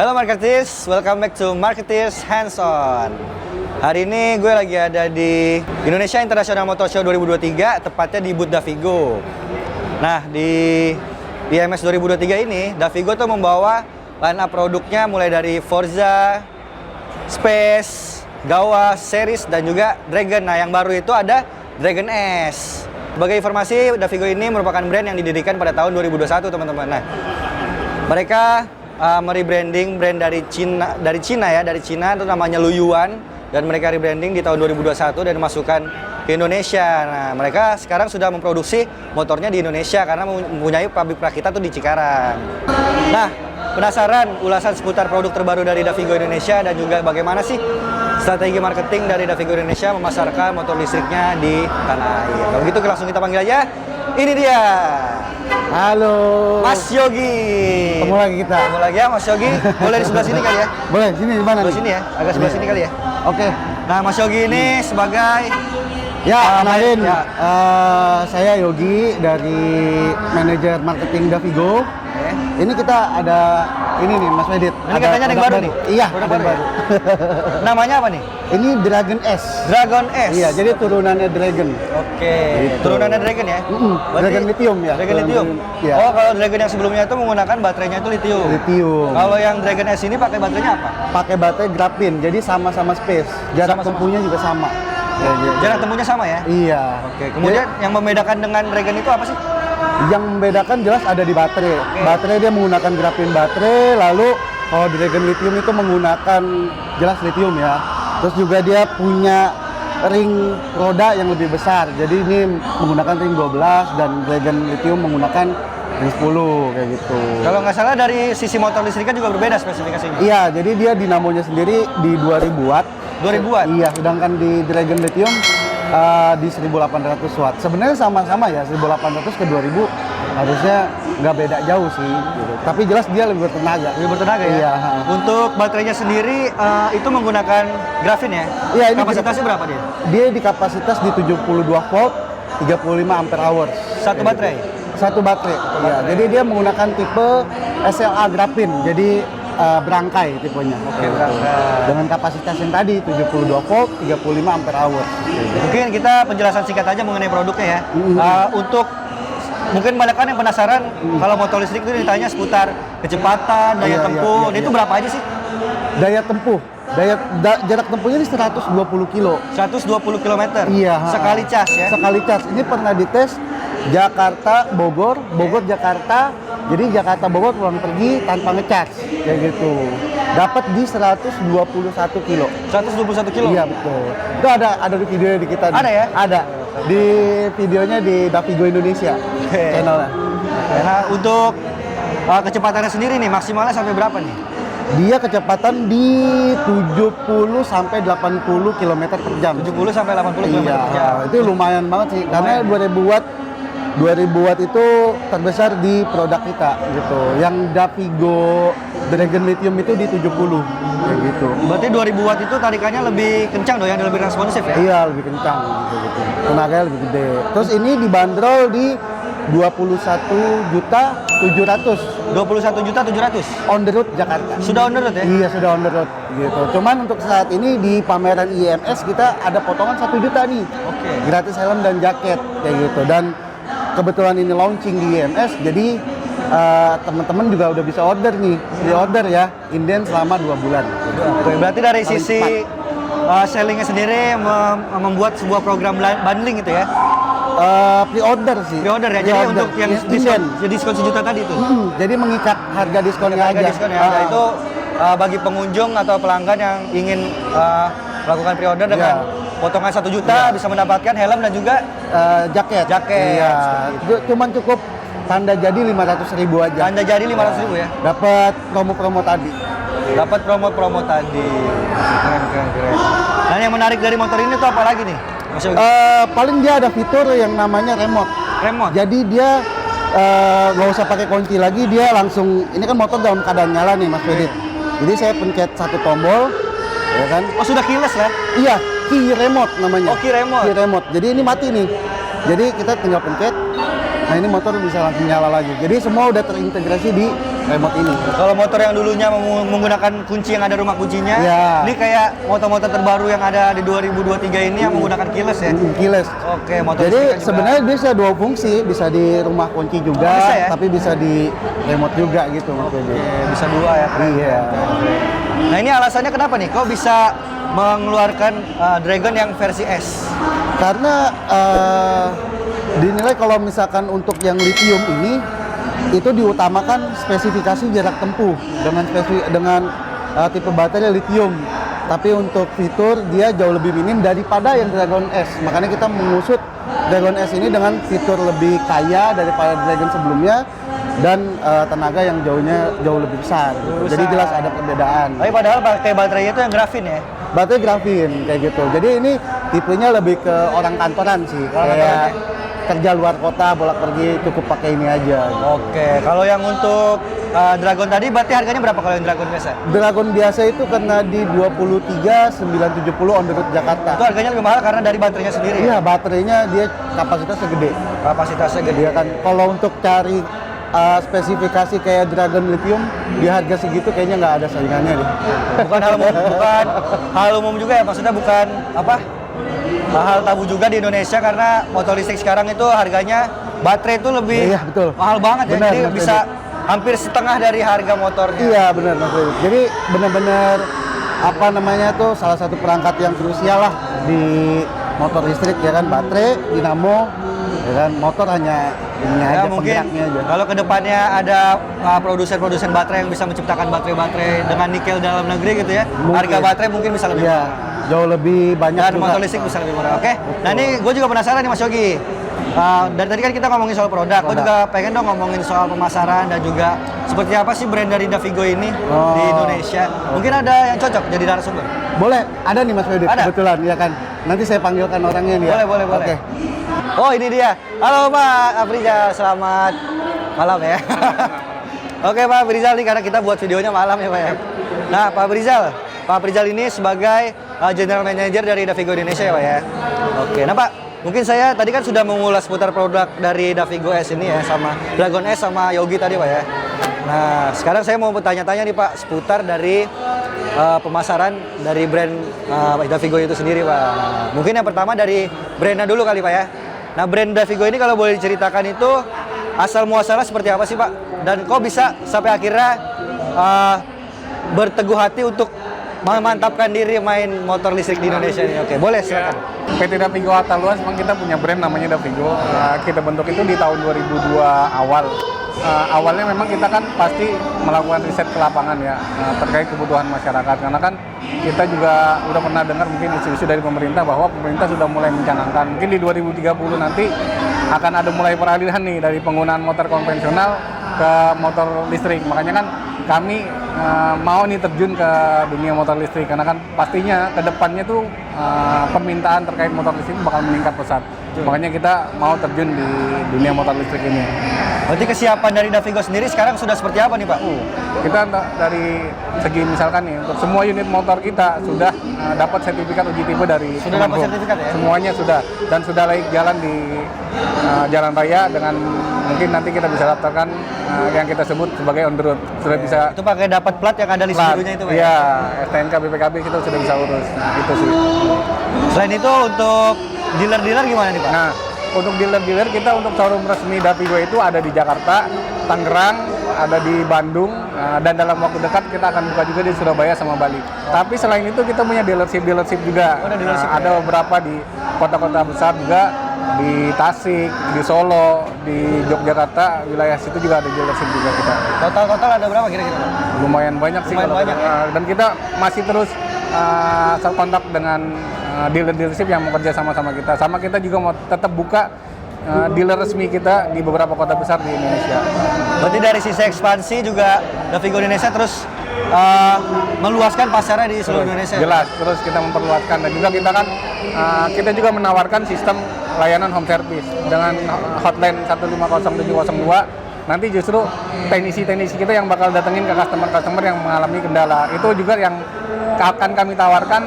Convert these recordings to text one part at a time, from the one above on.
Halo Marketeers, welcome back to Marketeers Hands On. Hari ini gue lagi ada di Indonesia International Motor Show 2023, tepatnya di booth Davigo. Nah, di IMS 2023 ini, Davigo tuh membawa line up produknya mulai dari Forza, Space, Gawa, Series, dan juga Dragon. Nah, yang baru itu ada Dragon S. Sebagai informasi, Davigo ini merupakan brand yang didirikan pada tahun 2021, teman-teman. Nah, mereka merebranding brand dari Cina itu namanya Luyuan, dan mereka rebranding di tahun 2021 dan dimasukkan ke Indonesia. Nah, mereka sekarang sudah memproduksi motornya di Indonesia karena mempunyai pabrik rakitnya tuh di Cikarang. Nah, penasaran ulasan seputar produk terbaru dari Davigo Indonesia dan juga bagaimana sih strategi marketing dari Davigo Indonesia memasarkan motor listriknya di tanah air? Kalau gitu langsung kita panggil aja. Ini dia. Halo, Mas Yogi. Ketemu lagi kita. Ketemu lagi ya, Mas Yogi. Boleh di sebelah sini kali ya? Boleh, sini di mana? Sebelah sini ya, agak sebelah sini kali ya. Oke. Nah, Mas Yogi ini sebagai kenalin. ya. Saya Yogi dari manajer marketing Davigo. Ini kita ada ini nih, Mas Medit. Ini katanya ada yang baru nih? Iya, produk ada baru. Namanya apa nih? Ini Dragon S. Dragon S. Iya, jadi turunannya Dragon. Oke. Gitu. Turunannya Dragon ya? Dragon lithium ya. Dragon lithium. Iya. Oh, kalau Dragon yang sebelumnya itu menggunakan baterainya itu lithium. Lithium. Kalau yang Dragon S ini pakai baterainya apa? Pakai baterai graphene, jadi sama-sama space. Jarak Sama-sama. tempuhnya juga sama. Ya, gitu. Jarak tempuhnya sama ya? Iya. Oke. Kemudian yang membedakan dengan Dragon itu apa sih? Yang membedakan jelas ada di baterai. Oke. Baterai dia menggunakan graphene baterai, lalu kalau Dragon lithium itu menggunakan jelas lithium ya. Terus juga dia punya ring roda yang lebih besar. Jadi ini menggunakan ring 12 dan Dragon lithium menggunakan ring 10 kayak gitu. Kalau nggak salah dari sisi motor listriknya juga berbeda spesifikasinya. Iya, jadi dia dinamonya sendiri di 2000 watt. 2000 watt? Iya, sedangkan di Dragon lithium di 1800 watt. Sebenarnya sama-sama ya, 1800 ke 2000 harusnya nggak beda jauh sih gitu. Tapi jelas dia lebih bertenaga. Lebih bertenaga ya? Iya. Untuk baterainya sendiri itu menggunakan graphene ya? Iya, ini kapasitasnya berapa dia? Dia di kapasitas di 72 volt, 35 ampere hour. Satu baterai? Satu baterai. Iya, jadi dia menggunakan tipe SLA graphene. Jadi berangkai tipenya. Oke, berangkai. Dengan kapasitas yang tadi 72 volt, 35 ampere hour. Mungkin kita penjelasan singkat aja mengenai produknya ya. Untuk mungkin banyak kan yang penasaran kalau motor listrik itu ditanya seputar kecepatan, daya tempuh. Itu berapa aja sih? Daya tempuh. Jarak tempuhnya ini 120 kilo. 120 km? Iya. Sekali cas ya? Sekali cas. Ini pernah dites Jakarta, Bogor, Jakarta. Jadi Jakarta, Bogor pulang pergi tanpa ngecas. Kayak gitu. Dapat di 121 kilo. 121 kilo? Iya, betul. Itu ada di videonya di kita. Ada ya? Ada. Di videonya di Davigo Indonesia. Channelnya. Nah, untuk kecepatannya sendiri nih, maksimalnya sampai berapa nih? Dia kecepatan di 70 sampai 80 km per jam. 70 sampai 80 km per jam. Itu lumayan banget sih. Karena 2000 watt itu terbesar di produk kita gitu. Yang Davigo Dragon lithium itu di 70 kayak gitu. Berarti 2000 watt itu tarikannya lebih kencang dong, yang lebih responsif ya? Iya, lebih kencang gitu. Tenaganya lebih gede. Terus ini dibanderol di 21.700.000 21.700.000 on the road Jakarta. Sudah on the road ya? Iya, sudah on the road gitu. Cuman untuk saat ini di pameran IMS kita ada potongan 1 juta nih. Oke. Gratis helm dan jaket kayak gitu. Dan kebetulan ini launching di IMS, jadi teman-teman juga udah bisa order nih. Di-order ya, inden selama 2 bulan. Oke, berarti dari sisi sellingnya sendiri membuat sebuah program bundling gitu ya? Pre-order sih. Pre-order ya, jadi untuk yang diskon sejuta tadi itu? Jadi mengikat harga diskonnya Harga aja. diskon ya, itu bagi pengunjung atau pelanggan yang ingin melakukan pre-order dengan potongan 1 juta bisa mendapatkan helm dan juga jaket. Iya. Cuman cukup tanda jadi 500.000 aja. Tanda jadi 500.000 ya? Dapat promo-promo tadi. Dapat promo-promo tadi. Keren. Dan yang menarik dari motor ini tuh apa lagi nih? Paling dia ada fitur yang namanya remote. Jadi dia nggak usah pakai kunci lagi, dia langsung, ini kan motor dalam keadaan nyala nih Mas Fedit. Jadi saya pencet 1 tombol, ya kan? Oh, sudah keyless ya? Iya, key remote namanya. Oh, key remote. Key remote. Jadi ini mati nih. Jadi kita tinggal pencet. Nah, ini motor bisa langsung nyala lagi. Jadi semua udah terintegrasi di remote ini. Kalau motor yang dulunya menggunakan kunci yang ada rumah kuncinya, Iya. ini kayak motor-motor terbaru yang ada di 2023 ini yang menggunakan keyless ya? Keyless. Oke, motor Jadi listriknya juga. sebenarnya bisa dua fungsi, bisa di rumah kunci juga, Oh, bisa ya? tapi bisa di remote juga gitu maksudnya. Oke, bisa dua ya? Keren. Iya. Nah ini alasannya kenapa nih? Kok bisa mengeluarkan Dragon yang versi S? Karena dinilai kalau misalkan untuk yang lithium ini itu diutamakan spesifikasi jarak tempuh dengan tipe baterai lithium. Tapi untuk fitur dia jauh lebih minim daripada yang Dragon S. Makanya kita mengusut Dragon S ini dengan fitur lebih kaya daripada Dragon sebelumnya dan tenaga yang jauh lebih besar. Gitu. Jadi jelas ada perbedaan. Tapi padahal pakai baterainya itu yang grafin ya? Baterai grafin kayak gitu. Jadi ini tipenya lebih ke orang kantoran sih. Orang Kayak kantoran kerja luar kota bolak pergi cukup pakai ini aja. Gitu. Oke, kalau yang untuk Dragon tadi berarti harganya berapa kalau yang Dragon biasa? Dragon biasa itu kena di 23.970 on the road Jakarta. Itu harganya lebih mahal karena dari baterainya sendiri ya? Iya, baterainya dia kapasitasnya gede. Kapasitasnya gede. Dia kan kalau untuk cari spesifikasi kayak Dragon Lithium di harga segitu kayaknya nggak ada saingannya deh. Bukan hal umum juga ya, maksudnya bukan apa? Hal tabu juga di Indonesia karena motor listrik sekarang itu harganya baterai itu lebih Iya, betul. mahal banget ya. Benar, Jadi Mas bisa hampir setengah dari harga motornya. Iya benar Mas Freddy. Jadi benar-benar apa namanya tuh salah satu perangkat yang krusial lah di motor listrik ya kan, baterai, dinamo, ya kan, motor hanya ini Ya, aja mungkin penggeraknya aja. kalau kedepannya ada produsen-produsen baterai yang bisa menciptakan baterai-baterai dengan nikel dalam negeri gitu ya, Mungkin. harga baterai mungkin bisa lebih Iya, murah. jauh lebih banyak Dan juga. motor listrik bisa lebih murah. Oke. Nah ini gue juga penasaran nih Mas Yogi. Dari tadi kan kita ngomongin soal produk, gue juga pengen dong ngomongin soal pemasaran dan juga seperti apa sih brand dari Davigo ini di Indonesia. Mungkin ada yang cocok jadi narasumber. Boleh, ada nih Mas Freddy, Ada? kebetulan ya kan. Nanti saya panggilkan orangnya nih ya. Boleh. Oke. Oh ini dia. Halo Pak Afrizal, selamat malam ya. Oke Pak Afrizal nih karena kita buat videonya malam ya Pak ya. Nah Pak Afrizal ini sebagai General Manager dari Davigo Indonesia ya Pak ya. Oke, nah Pak, mungkin saya tadi kan sudah mengulas seputar produk dari Davigo S ini ya, sama Dragon S sama Yogi tadi Pak ya. Nah sekarang saya mau bertanya-tanya nih Pak seputar dari pemasaran dari brand Davigo itu sendiri Pak. Nah, mungkin yang pertama dari brandnya dulu kali Pak ya. Nah brand Davigo ini kalau boleh diceritakan itu asal muasalnya seperti apa sih Pak? Dan kok bisa sampai akhirnya berteguh hati untuk memantapkan diri main motor listrik di Indonesia ini? Oke, boleh silakan. PT Davigo Hatta Luas memang kita punya brand namanya Davigo. Kita bentuk itu di tahun 2002 awal. Awalnya memang kita kan pasti melakukan riset ke lapangan ya, terkait kebutuhan masyarakat. Karena kan kita juga udah pernah dengar mungkin isu-isu dari pemerintah bahwa pemerintah sudah mulai mencanangkan mungkin di 2030 nanti akan ada mulai peralihan nih dari penggunaan motor konvensional ke motor listrik. Makanya kan kami mau nih terjun ke dunia motor listrik karena kan pastinya ke depannya tuh permintaan terkait motor listrik bakal meningkat pesat. Makanya kita mau terjun di dunia motor listrik ini. Berarti kesiapan dari Davigo sendiri sekarang sudah seperti apa nih Pak? Kita dari segi misalkan nih untuk semua unit motor kita sudah dapat sertifikat uji tipe dari Sudah dapat Kemenhub. sertifikat ya? Semuanya sudah dan sudah layak jalan di jalan raya dengan mungkin nanti kita bisa daftarkan yang kita sebut sebagai on the road. Sudah bisa Itu pakai dapat plat yang ada list plat. birunya itu Pak? Iya, STNK BPKB kita sudah bisa urus. Nah, itu sih. Selain itu untuk dealer-dealer gimana nih Pak? Nah, untuk dealer-dealer kita untuk showroom resmi Davigo itu ada di Jakarta, Tangerang, ada di Bandung, dan dalam waktu dekat kita akan buka juga di Surabaya sama Bali. Tapi selain itu kita punya dealership juga. Oh, ada dealership Ada beberapa di kota-kota besar juga, di Tasik, di Solo, di Yogyakarta, wilayah situ juga ada dealership juga kita. Total ada berapa kira-kira Pak? Lumayan banyak sih. Lumayan banyak, Dan kita masih terus kontak dengan dealer-dealership yang mau kerja sama-sama kita. Sama kita juga mau tetap buka dealer resmi kita di beberapa kota besar di Indonesia. Berarti dari sisi ekspansi juga Davigo Indonesia terus meluaskan pasarnya di seluruh Indonesia. Jelas, terus kita memperluaskan dan juga kita kan kita juga menawarkan sistem layanan home service dengan hotline 150702. Nanti justru teknisi-teknisi kita yang bakal datengin ke customer-customer yang mengalami kendala. Itu juga yang akan kami tawarkan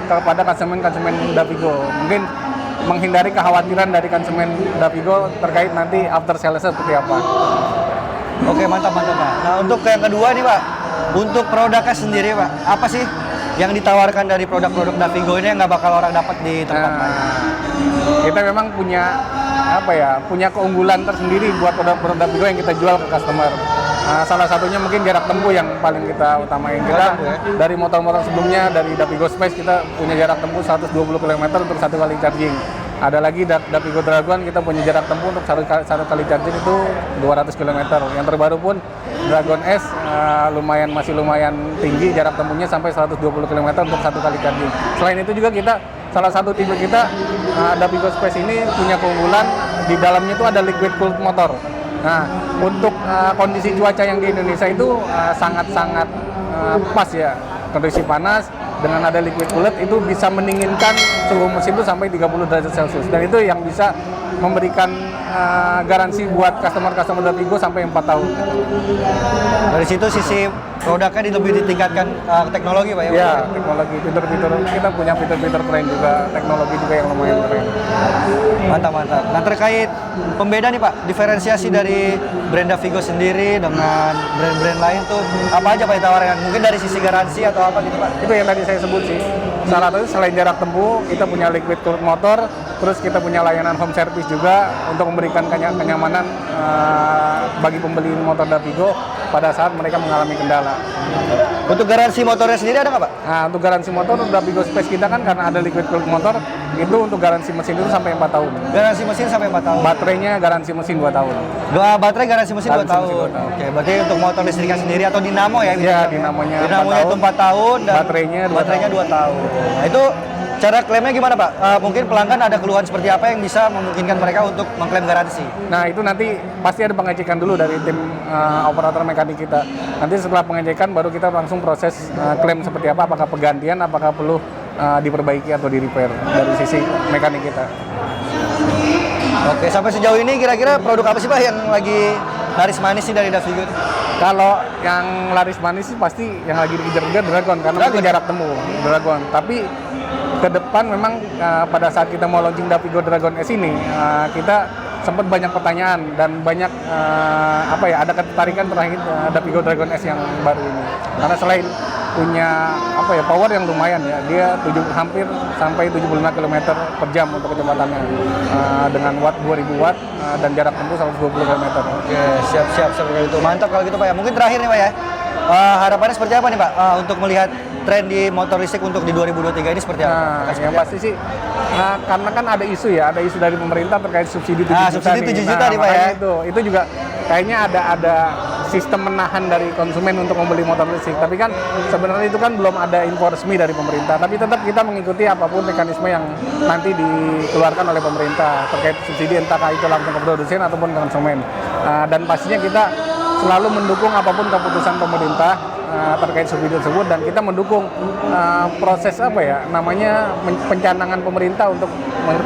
kepada konsumen-konsumen Davigo. Mungkin menghindari kekhawatiran dari konsumen Davigo terkait nanti after sales seperti apa. Oke, mantap mantap Pak. Nah, untuk yang kedua nih Pak, untuk produknya sendiri Pak, apa sih yang ditawarkan dari produk-produk Davigo ini yang nggak bakal orang dapat di tempat lain? Kita memang punya punya keunggulan tersendiri buat produk-produk Davigo yang kita jual ke customer. Salah satunya mungkin jarak tempuh yang paling kita utamain. Kita dari motor-motor sebelumnya, dari Davigo Space kita punya jarak tempuh 120 km untuk satu kali charging. Ada lagi Davigo Dragon, kita punya jarak tempuh untuk satu kali charging itu 200 km. Yang terbaru pun Dragon S masih lumayan tinggi, jarak tempuhnya sampai 120 km untuk satu kali charging. Selain itu juga salah satu tipe kita Davigo Space ini punya keunggulan di dalamnya itu ada liquid cooled motor. Nah, untuk kondisi cuaca yang di Indonesia itu sangat-sangat pas ya, kondisi panas. Dengan ada liquid coolant itu bisa mendinginkan suhu mesin itu sampai 30 derajat Celcius, dan itu yang bisa memberikan garansi buat customer Davigo sampai 4 tahun. Dari situ sisi produknya lebih ditingkatkan teknologi Pak ya? Ya, teknologi, fitur-fitur, kita punya fitur-fitur keren juga, teknologi juga yang lumayan keren. Mantap mantap. Nah, terkait pembeda nih Pak, diferensiasi dari brand Davigo sendiri dengan brand-brand lain tuh apa aja Pak ditawarkan? Mungkin dari sisi garansi atau apa gitu Pak? Itu yang tadi saya sebut sih. Salah satu selain jarak tempuh, kita punya liquid cooled motor, terus kita punya layanan home service juga untuk memberikan kenyamanan bagi pembeli motor Davigo pada saat mereka mengalami kendala. Untuk garansi motornya sendiri ada nggak Pak? Nah, untuk garansi motor Davigo Space kita kan karena ada liquid cooled motor, itu untuk garansi mesin itu sampai 4 tahun. Garansi mesin sampai 4 tahun. Baterainya garansi mesin 2 tahun. Baterai garansi mesin 2 tahun. 2 tahun. Oke, berarti untuk motor listriknya sendiri atau dinamo ya? Iya, dinamonya 4 itu 4 tahun dan baterainya 2 tahun. Nah, itu cara klaimnya gimana Pak? Mungkin pelanggan ada keluhan seperti apa yang bisa memungkinkan mereka untuk mengklaim garansi? Nah, itu nanti pasti ada pengecekan dulu dari tim operator mekanik kita. Nanti setelah pengecekan baru kita langsung proses klaim seperti apa, apakah penggantian, apakah perlu diperbaiki atau di-repair dari sisi mekanik kita. Oke, sampai sejauh ini kira-kira produk apa sih Pak yang lagi laris manis sih dari Davigo? Kalau yang laris manis sih pasti yang lagi dikejar-kejar Dragon, karena itu jarak tempuh Dragon. Tapi ke depan memang pada saat kita mau launching Davigo Dragon S ini, kita sempat banyak pertanyaan dan banyak ada ketertarikan terhadap Davigo Dragon S yang baru ini. Karena selain punya power yang lumayan ya, dia hampir sampai 75 km per jam untuk kecepatannya dengan watt 2000 watt dan jarak tempuh 120 km. Oke, siap seperti itu. Mantap kalau gitu Pak ya. Mungkin terakhir nih Pak ya. Harapannya seperti apa nih Pak untuk melihat tren di motor listrik untuk di 2023 ini seperti apa? Yang pasti sih karena kan ada isu dari pemerintah terkait subsidi 7 juta. Subsidi 7 juta nih Pak ya. Itu juga kayaknya ada sistem menahan dari konsumen untuk membeli motor listrik. Tapi kan sebenarnya itu kan belum ada info resmi dari pemerintah. Tapi tetap kita mengikuti apapun mekanisme yang nanti dikeluarkan oleh pemerintah terkait subsidi, entah itu langsung ke produsen ataupun ke konsumen. Dan pastinya kita selalu mendukung apapun keputusan pemerintah terkait subsidi tersebut, dan kita mendukung proses pencanangan pemerintah untuk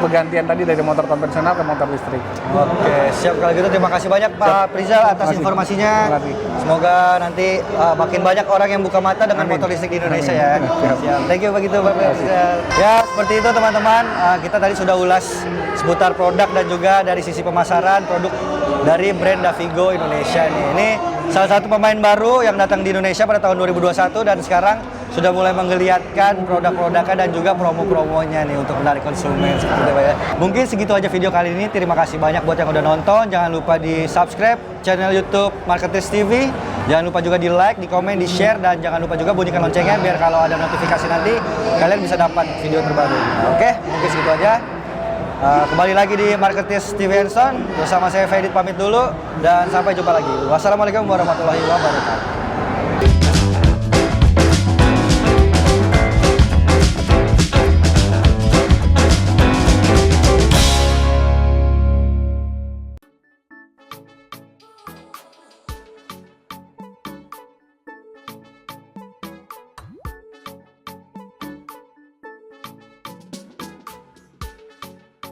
pergantian tadi dari motor konvensional ke motor listrik. Oke, siap kalau gitu. Terima kasih banyak Pak Prizal atas informasinya. Semoga nanti makin banyak orang yang buka mata dengan motor listrik di Indonesia ya. Siap. Thank you begitu Pak Prizal. Ya, seperti itu teman-teman. Kita tadi sudah ulas seputar produk dan juga dari sisi pemasaran produk dari brand Davigo Indonesia nih. Ini salah satu pemain baru yang datang di Indonesia pada tahun 2021 dan sekarang sudah mulai menggeliatkan produk-produknya dan juga promo-promonya nih untuk menarik konsumen seperti itu Pak ya. Mungkin segitu aja video kali ini. Terima kasih banyak buat yang udah nonton. Jangan lupa di subscribe channel YouTube Marketers TV. Jangan lupa juga di like, di komen, di share, dan jangan lupa juga bunyikan loncengnya biar kalau ada notifikasi nanti kalian bisa dapat video terbaru. Oke, mungkin segitu aja. Kembali lagi di Marketers TV Hands-on bersama saya Fedit, pamit dulu dan sampai jumpa lagi. Wassalamualaikum warahmatullahi wabarakatuh.